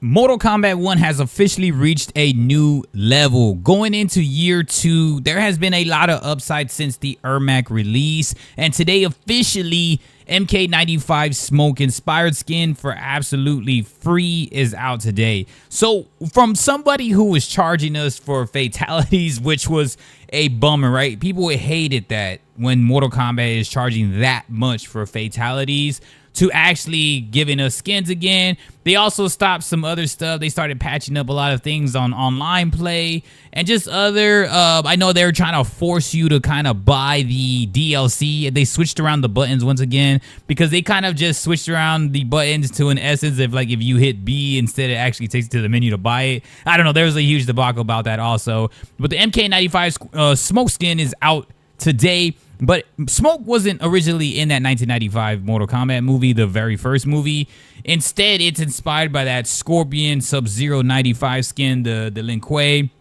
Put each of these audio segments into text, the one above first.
Mortal Kombat 1 has officially reached a new level. Going into year 2, there has been a lot of upside since the Ermac release, and today officially MK95 Smoke inspired skin for absolutely free is out today. So from somebody who was charging us for fatalities, which was a bummer, right? People hated that when Mortal Kombat is charging that much for fatalities, to actually giving us skins again. They also stopped some other stuff. They started patching up a lot of things on online play and just other, I know they were trying to force you to kind of buy the DLC. They switched around the buttons once again because they kind of just switched around the buttons to an essence of like if you hit B instead, it actually takes you to the menu to buy it. I don't know. There was a huge debacle about that also. But the MK95 Smoke skin is out today. But Smoke wasn't originally in that 1995 Mortal Kombat movie, the very first movie. Instead, it's inspired by that Scorpion Sub-Zero 95 skin, the Lin Kuei.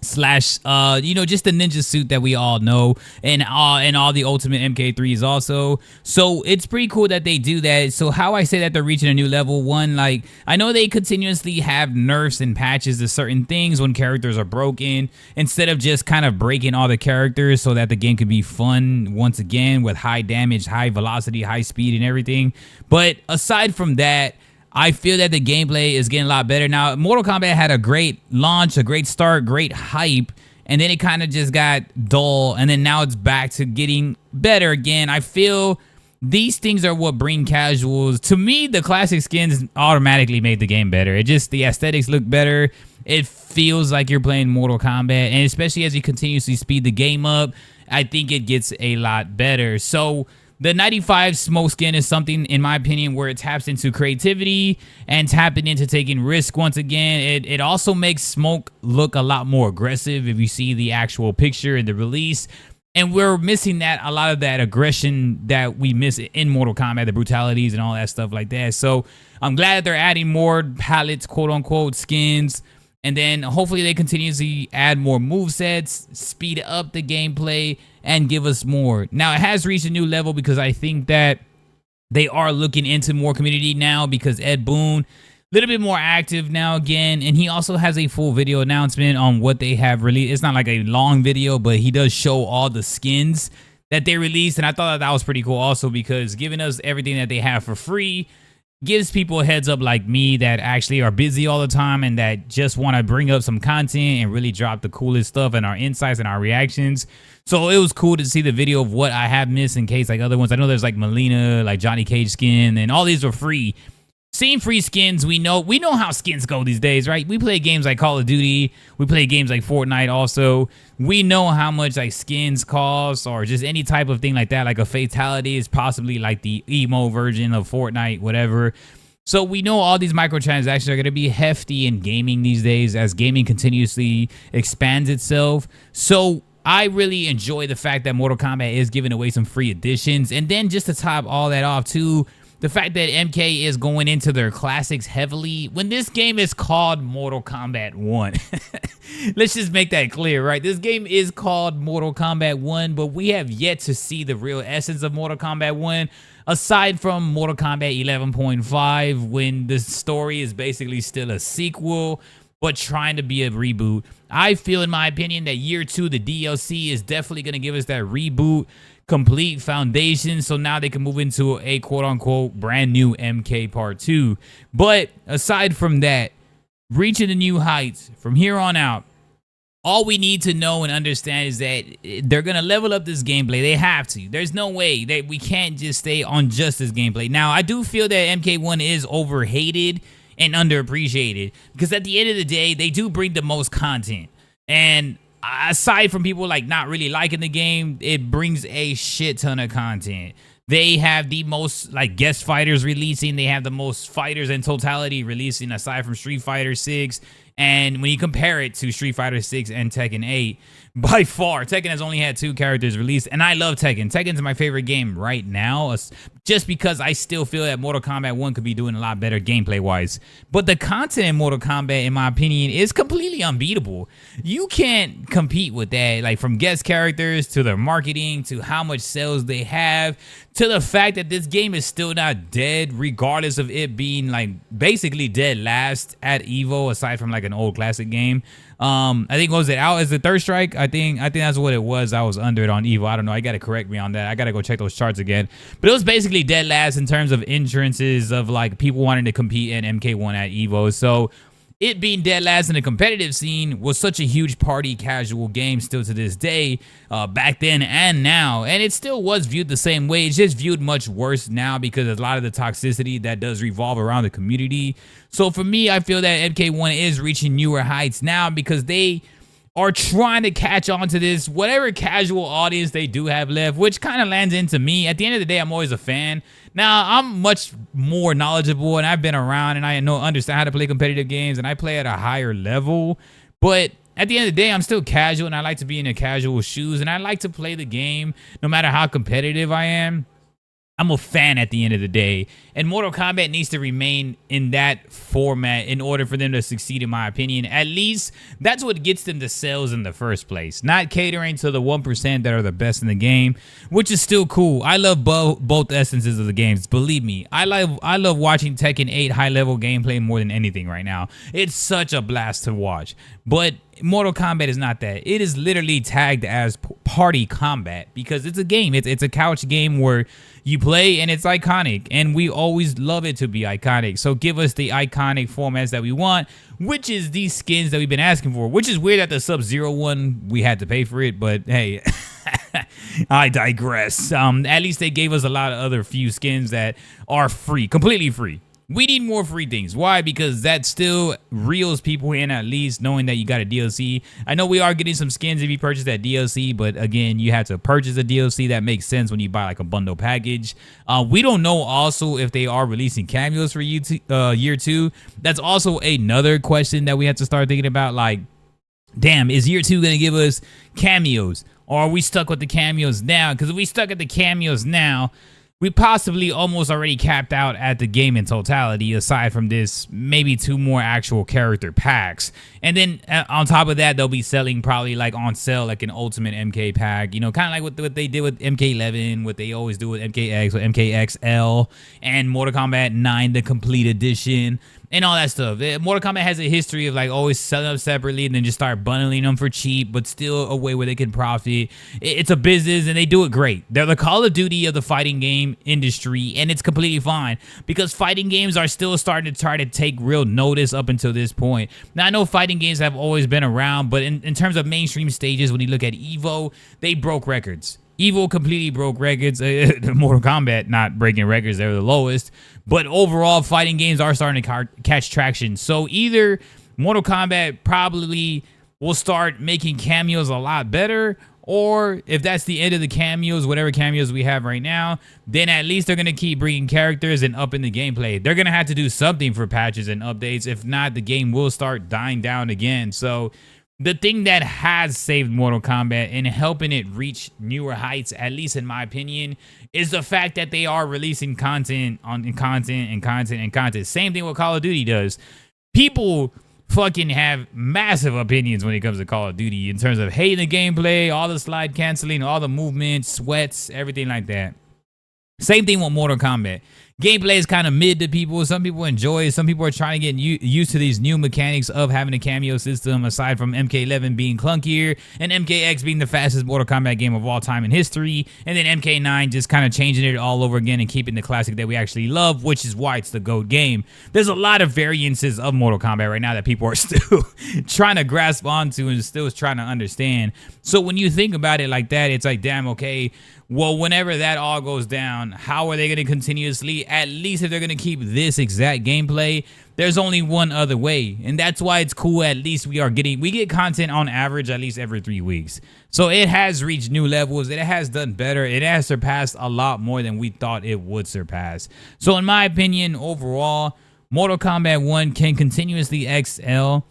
Slash, you know, just the ninja suit that we all know, and all the Ultimate MK3s also. So it's pretty cool that they do that. So how I say that they're reaching a new level, one, like, I know they continuously have nerfs and patches to certain things when characters are broken, instead of just kind of breaking all the characters so that the game can be fun once again with high damage, high velocity, high speed, and everything. But aside from that, I feel that the gameplay is getting a lot better. Now, Mortal Kombat had a great launch, a great start, great hype, and then it kind of just got dull, and then now it's back to getting better again. I feel these things are what bring casuals. To me, the classic skins automatically made the game better. It just, the aesthetics look better. It feels like you're playing Mortal Kombat, and especially as you continuously speed the game up, I think it gets a lot better. So the 95 Smoke skin is something, in my opinion, where it taps into creativity and tapping into taking risk once again. It also makes Smoke look a lot more aggressive if you see the actual picture in the release. And we're missing that, a lot of that aggression that we miss in Mortal Kombat, the brutalities and all that stuff like that. So I'm glad that they're adding more palettes, quote unquote, skins. And then hopefully they continuously add more movesets, speed up the gameplay, and give us more. Now, it has reached a new level because I think that they are looking into more community now because Ed Boon, a little bit more active now again. And he also has a full video announcement on what they have released. It's not like a long video, but he does show all the skins that they released. And I thought that was pretty cool also because giving us everything that they have for free gives people a heads up like me that actually are busy all the time and that just want to bring up some content and really drop the coolest stuff and our insights and our reactions. So it was cool to see the video of what I have missed in case like other ones. I know there's like Melina, like Johnny Cage skin, and all these were free. Seeing free skins, we know how skins go these days, right? We play games like Call of Duty, we play games like Fortnite also. We know how much like skins cost or just any type of thing like that. Like a fatality is possibly like the emo version of Fortnite, whatever. So we know all these microtransactions are going to be hefty in gaming these days as gaming continuously expands itself. So I really enjoy the fact that Mortal Kombat is giving away some free additions. And then just to top all that off too, the fact that MK is going into their classics heavily when this game is called Mortal Kombat 1. Let's just make that clear, right? This game is called Mortal Kombat 1, but we have yet to see the real essence of Mortal Kombat 1, aside from Mortal Kombat 11.5, when the story is basically still a sequel, but trying to be a reboot. I feel, in my opinion, that year 2, the DLC, is definitely going to give us that reboot, complete foundation, so now they can move into a quote-unquote brand new MK Part 2. But aside from that, reaching the new heights from here on out, all we need to know and understand is that they're going to level up this gameplay. They have to. There's no way that we can't just stay on just this gameplay. Now, I do feel that MK1 is overhated and underappreciated because at the end of the day, they do bring the most content. And aside from people like not really liking the game, it brings a shit ton of content. They have the most like guest fighters releasing. They have the most fighters in totality releasing aside from Street Fighter 6. And when you compare it to Street Fighter 6 and Tekken 8, By far, Tekken has only had 2 characters released, and I love Tekken. Tekken's my favorite game right now, just because I still feel that Mortal Kombat 1 could be doing a lot better gameplay-wise. But the content in Mortal Kombat, in my opinion, is completely unbeatable. You can't compete with that, like from guest characters to their marketing to how much sales they have to the fact that this game is still not dead, regardless of it being like basically dead last at EVO, aside from like an old classic game. I think, was it out as the Third Strike? I think that's what it was. I was under it on EVO. I don't know. I gotta correct me on that. I gotta go check those charts again. But it was basically dead last in terms of entrances of like people wanting to compete in MK1 at EVO. So it being dead last in the competitive scene was such a huge party casual game still to this day, back then and now. And it still was viewed the same way. It's just viewed much worse now because of a lot of the toxicity that does revolve around the community. So for me, I feel that MK1 is reaching newer heights now because they are trying to catch on to this whatever casual audience they do have left, which kind of lands into me. At the end of the day, I'm always a fan. Now, I'm much more knowledgeable, and I've been around, and I understand how to play competitive games, and I play at a higher level. But at the end of the day, I'm still casual, and I like to be in the casual shoes, and I like to play the game no matter how competitive I am. I'm a fan at the end of the day, and Mortal Kombat needs to remain in that format in order for them to succeed, in my opinion. At least that's what gets them the sales in the first place, not catering to the 1% that are the best in the game, which is still cool. I love both essences of the games. Believe me, I love watching Tekken 8 high-level gameplay more than anything right now. It's such a blast to watch, but Mortal Kombat is not that. It is literally tagged as party combat because it's a game. It's a couch game where you play and it's iconic, and we always love it to be iconic. So give us the iconic formats that we want, which is these skins that we've been asking for, which is weird that the Sub-Zero one, we had to pay for it, but hey, I digress. At least they gave us a lot of other few skins that are free, completely free. We need more free things. Why? Because that still reels people in, at least knowing that you got a DLC. I know we are getting some skins if you purchase that DLC, but again, you have to purchase a DLC. That makes sense when you buy like a bundle package. We don't know also if they are releasing cameos for year 2. That's also another question that we have to start thinking about. Like, damn, is year 2 going to give us cameos? Or are we stuck with the cameos now? Because if we stuck at the cameos now, we possibly almost already capped out at the game in totality, aside from this, maybe 2 more actual character packs. And then on top of that, they'll be selling probably like on sale, like an Ultimate MK pack, you know, kind of like what they did with MK11, what they always do with MKX or MKXL, and Mortal Kombat 9, the complete edition, and all that stuff. Mortal Kombat has a history of like always selling them separately and then just start bundling them for cheap, but still a way where they can profit. It's a business and they do it great. They're the Call of Duty of the fighting game industry, and it's completely fine because fighting games are still starting to try to take real notice up until this point. Now, I know fighting games have always been around, but in terms of mainstream stages, when you look at EVO, they broke records. EVO completely broke records. Mortal Kombat not breaking records, they're the lowest. But overall, fighting games are starting to catch traction. So either Mortal Kombat probably will start making cameos a lot better, or if that's the end of the cameos, whatever cameos we have right now, then at least they're going to keep bringing characters and up in the gameplay. They're going to have to do something for patches and updates. If not, the game will start dying down again. So the thing that has saved Mortal Kombat and helping it reach newer heights, at least in my opinion, is the fact that they are releasing content on content. Same thing what Call of Duty does. People fucking have massive opinions when it comes to Call of Duty in terms of hating the gameplay, all the slide canceling, all the movement, sweats, everything like that. Same thing with Mortal Kombat. Gameplay is kind of mid to people. Some people enjoy it. Some people are trying to get used to these new mechanics of having a cameo system, aside from MK11 being clunkier and MKX being the fastest Mortal Kombat game of all time in history, and then MK9 just kind of changing it all over again and keeping the classic that we actually love, which is why it's the GOAT game. There's a lot of variances of Mortal Kombat right now that people are still trying to grasp onto and still trying to understand. So when you think about it like that, it's like, damn, okay, well, whenever that all goes down, how are they going to continuously, at least if they're going to keep this exact gameplay, there's only one other way. And that's why it's cool. At least we get content on average at least every 3 weeks. So it has reached new levels. It has done better. It has surpassed a lot more than we thought it would surpass. So in my opinion, overall, Mortal Kombat 1 can continuously excel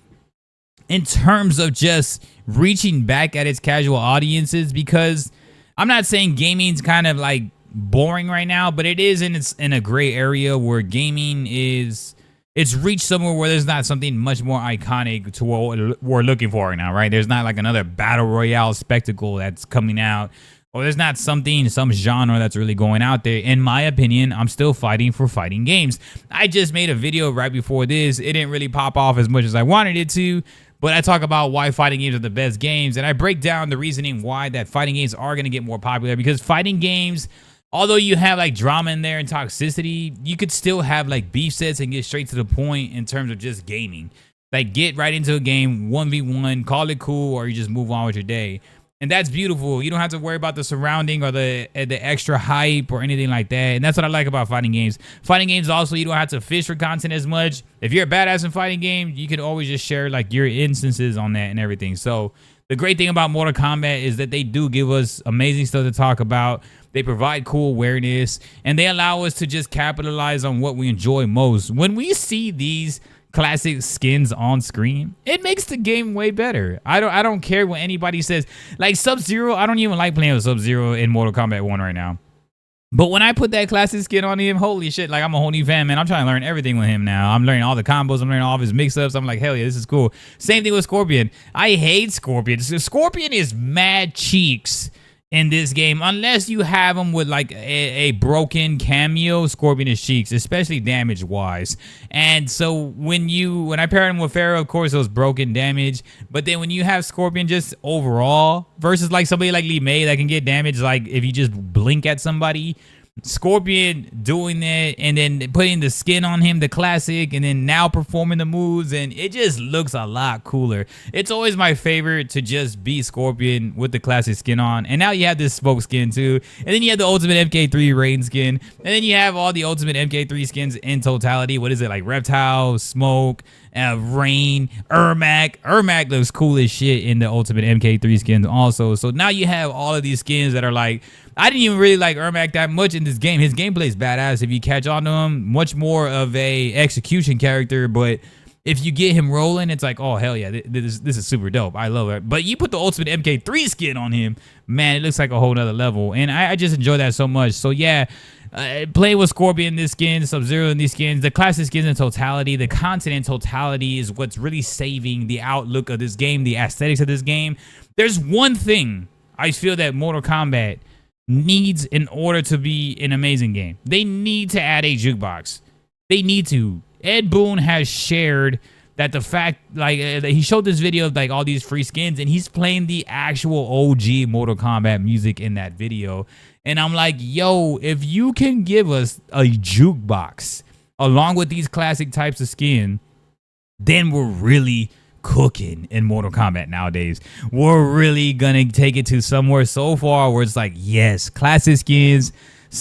in terms of just reaching back at its casual audiences, because I'm not saying gaming's kind of like boring right now, but it is in a gray area where gaming is, it's reached somewhere where there's not something much more iconic to what we're looking for right now, right? There's not like another battle royale spectacle that's coming out, or there's not some genre that's really going out there. In my opinion, I'm still fighting for fighting games. I just made a video right before this. It didn't really pop off as much as I wanted it to, but I talk about why fighting games are the best games, and I break down the reasoning why that fighting games are going to get more popular, because fighting games, although you have like drama in there and toxicity, you could still have like beef sets and get straight to the point in terms of just gaming. Like get right into a game, 1v1, call it cool, or you just move on with your day. And that's beautiful. You don't have to worry about the surrounding or the extra hype or anything like that. And that's what I like about fighting games. Fighting games also, you don't have to fish for content as much. If you're a badass in fighting games, you can always just share like your instances on that and everything. So the great thing about Mortal Kombat is that they do give us amazing stuff to talk about. They provide cool awareness, and they allow us to just capitalize on what we enjoy most. When we see these classic skins on screen, it makes the game way better. I don't care what anybody says. Like Sub-Zero, I don't even like playing with Sub-Zero in Mortal Kombat 1 right now. But when I put that classic skin on him, holy shit, like I'm a whole new fan, man. I'm trying to learn everything with him now. I'm learning all the combos. I'm learning all of his mix-ups. I'm like, hell yeah, this is cool. Same thing with Scorpion. I hate Scorpion. Scorpion is mad cheeks in this game, unless you have him with like a broken cameo. Scorpion is cheeks, especially damage wise. And so when I paired him with Pharaoh, of course it was broken damage, but then when you have Scorpion just overall versus like somebody like Li Mei that can get damage like if you just blink at somebody, Scorpion doing that and then putting the skin on him, the classic, and then now performing the moves, and it just looks a lot cooler. It's always my favorite to just be Scorpion with the classic skin on, and now you have this smoke skin too, and then you have the ultimate MK3 rain skin, and then you have all the ultimate MK3 skins in totality. What is it, like Reptile, Smoke, Rain, Ermac. Ermac looks cool as shit in the ultimate MK3 skins also. So now you have all of these skins that are like, I didn't even really like Ermac that much in this game. His gameplay is badass if you catch on to him. Much more of a execution character, but if you get him rolling, it's like, oh hell yeah, this is super dope. I love it. But you put the ultimate MK3 skin on him, man, it looks like a whole nother level, and I just enjoy that so much. So yeah, playing with Scorpion in this skin, Sub-Zero in these skins, the classic skins in totality, the content in totality is what's really saving the outlook of this game, the aesthetics of this game. There's one thing I feel that Mortal Kombat needs in order to be an amazing game. They need to add a jukebox. They need to. Ed Boon has shared that the fact, like, he showed this video of like all these free skins, and he's playing the actual OG Mortal Kombat music in that video. And I'm like, yo, if you can give us a jukebox along with these classic types of skin, then we're really cooking in Mortal Kombat nowadays. We're really gonna take it to somewhere so far where it's like, yes, classic skins,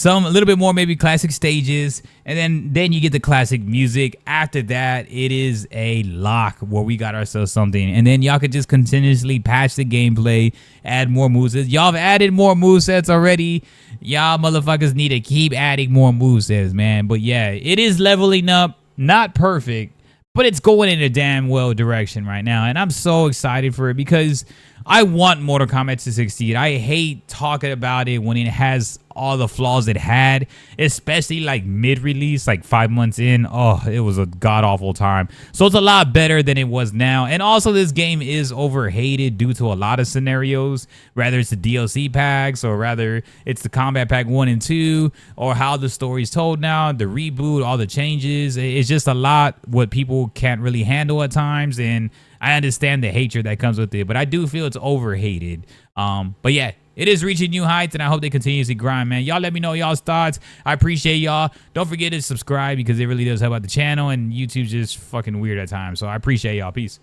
a little bit more maybe classic stages, and then you get the classic music. After that, it is a lock where we got ourselves something, and then y'all could just continuously patch the gameplay, add more movesets. Y'all have added more movesets already. Y'all motherfuckers need to keep adding more movesets, man. But yeah, it is leveling up. Not perfect, but it's going in a damn well direction right now, and I'm so excited for it because I want Mortal Kombat to succeed. I hate talking about it when it has all the flaws it had, especially like mid-release, like 5 months in. Oh, it was a god-awful time. So it's a lot better than it was now. And also this game is overhated due to a lot of scenarios, whether it's the DLC packs or rather it's the Combat Pack 1 and 2 or how the story's told now, the reboot, all the changes. It's just a lot what people can't really handle at times, and I understand the hatred that comes with it, but I do feel it's overhated. But yeah, it is reaching new heights, and I hope they continuously grind, man. Y'all let me know y'all's thoughts. I appreciate y'all. Don't forget to subscribe because it really does help out the channel, and YouTube's just fucking weird at times. So I appreciate y'all. Peace.